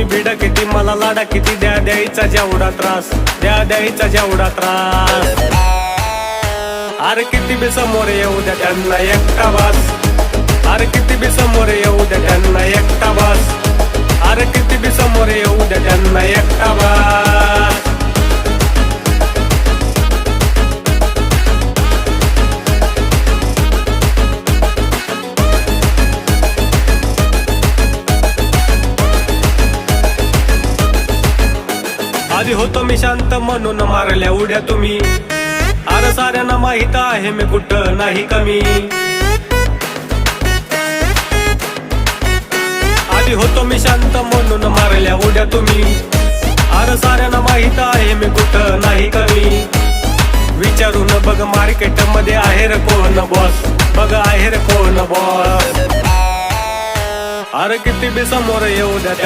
तुम्ही भिडा किती मला लाडा किती द्या द्यायचा जेवढा त्रास द्या द्यायचा जेवढा त्रास अरे किती बी समोर येऊ द्या त्यांना एकटा बस अरे किती बी समोर येऊ द्या त्यांना एकटा बस अरे किती बी समोर येऊ द्या त्यांना एकटा बस आधी होतो मी शांत म्हणून मारल्या उड्या तुम्ही अरे साऱ्यांना माहित आहे मी कुठं नाही कमी आधी होतो मी शांत म्हणून मारल्या उड्या तुम्ही अरे साऱ्यांना माहित आहे मी कुठं नाही कमी विचारून बघ मार्केट मध्ये आहे रे कोण बॉस बघ आहे रे कोण बॉस अरे किती बी समोर येऊ द्या